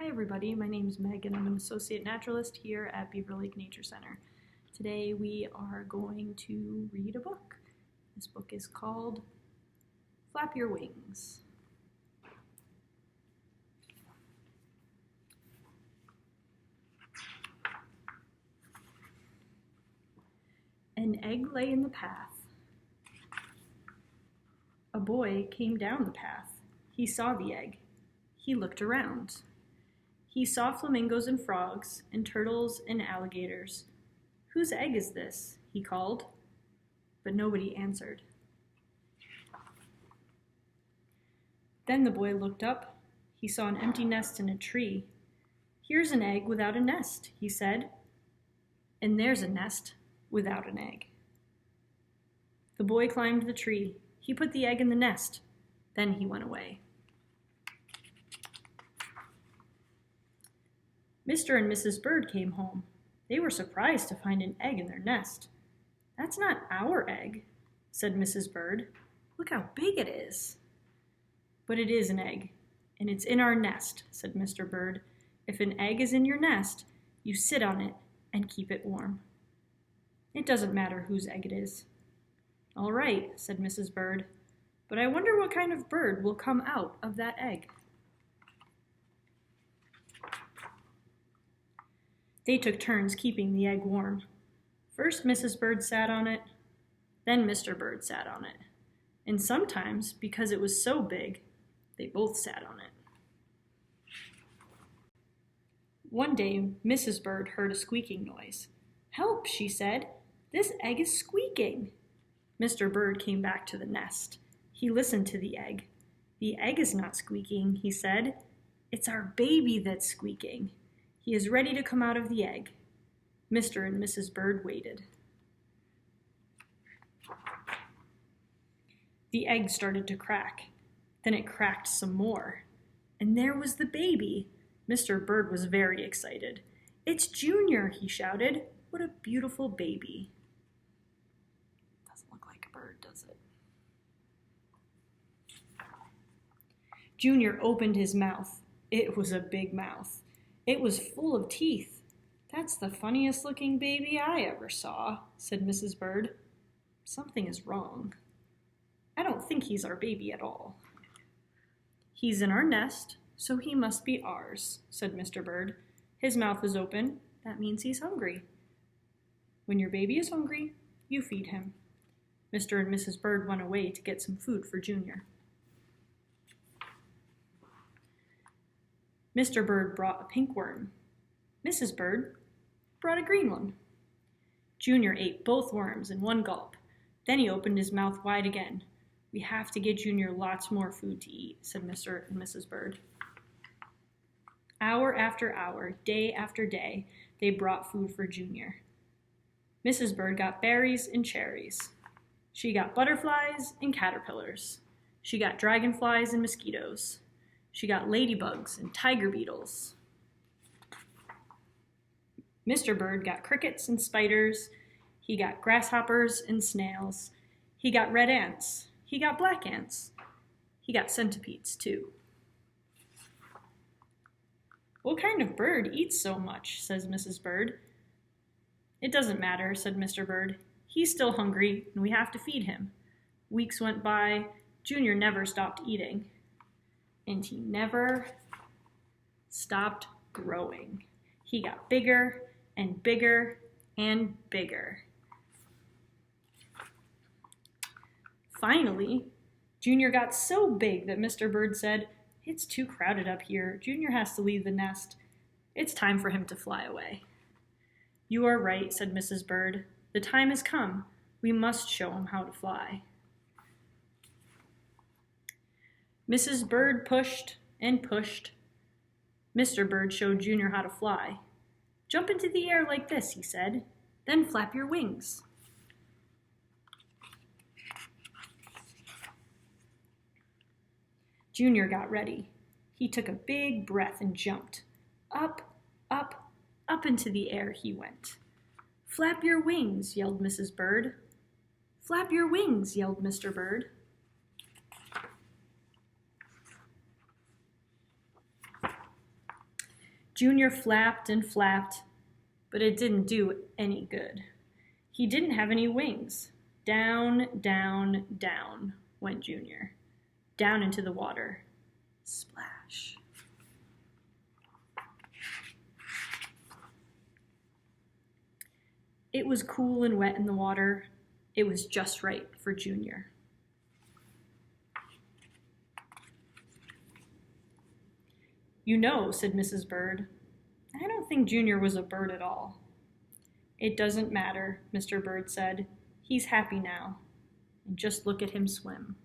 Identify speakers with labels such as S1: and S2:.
S1: Hi everybody, my name is Meg and I'm an associate naturalist here at Beaver Lake Nature Center. Today we are going to read a book. This book is called Flap Your Wings. An egg lay in the path. A boy came down the path. He saw the egg. He looked around. He saw flamingos and frogs, and turtles and alligators. "Whose egg is this?" he called, but nobody answered. Then the boy looked up. He saw an empty nest in a tree. "Here's an egg without a nest," he said, "and there's a nest without an egg." The boy climbed the tree. He put the egg in the nest. Then he went away. Mr. and Mrs. Bird came home. They were surprised to find an egg in their nest. "That's not our egg," said Mrs. Bird. "Look how big it is." "But it is an egg, and it's in our nest," said Mr. Bird. "If an egg is in your nest, you sit on it and keep it warm. It doesn't matter whose egg it is." "All right," said Mrs. Bird, "but I wonder what kind of bird will come out of that egg." They took turns keeping the egg warm. First Mrs. Bird sat on it, then Mr. Bird sat on it, and sometimes, because it was so big, they both sat on it. One day Mrs. Bird heard a squeaking noise. "Help," she said, "this egg is squeaking." Mr. Bird came back to the nest. He listened to the egg. "The egg is not squeaking," he said. "It's our baby that's squeaking. He is ready to come out of the egg." Mr. and Mrs. Bird waited. The egg started to crack. Then it cracked some more. And there was the baby. Mr. Bird was very excited. "It's Junior," he shouted. "What a beautiful baby." Doesn't look like a bird, does it? Junior opened his mouth. It was a big mouth. It was full of teeth. "That's the funniest looking baby I ever saw," said Mrs. Bird. "Something is wrong. I don't think he's our baby at all." "He's in our nest, so he must be ours," said Mr. Bird. "His mouth is open. That means he's hungry. When your baby is hungry, you feed him." Mr. and Mrs. Bird went away to get some food for Junior. Mr. Bird brought a pink worm. Mrs. Bird brought a green one. Junior ate both worms in one gulp. Then he opened his mouth wide again. "We have to get Junior lots more food to eat," said Mr. and Mrs. Bird. Hour after hour, day after day, they brought food for Junior. Mrs. Bird got berries and cherries. She got butterflies and caterpillars. She got dragonflies and mosquitoes. She got ladybugs and tiger beetles. Mr. Bird got crickets and spiders. He got grasshoppers and snails. He got red ants. He got black ants. He got centipedes, too. "What kind of bird eats so much?" says Mrs. Bird. "It doesn't matter," said Mr. Bird. "He's still hungry, and we have to feed him." Weeks went by. Junior never stopped eating. And he never stopped growing. He got bigger and bigger and bigger. Finally, Junior got so big that Mr. Bird said, "It's too crowded up here. Junior has to leave the nest. It's time for him to fly away." "You are right," said Mrs. Bird. "The time has come. We must show him how to fly." Mrs. Bird pushed and pushed. Mr. Bird showed Junior how to fly. "Jump into the air like this," he said. "Then flap your wings." Junior got ready. He took a big breath and jumped. Up, up, up into the air he went. "Flap your wings," yelled Mrs. Bird. "Flap your wings," yelled Mr. Bird. Junior flapped and flapped, but it didn't do any good. He didn't have any wings. Down, down, down went Junior. Down into the water. Splash. It was cool and wet in the water. It was just right for Junior. You know, said Mrs. Bird, I don't think Junior was a bird at all. It doesn't matter, Mr. Bird said. He's happy now. And just look at him swim.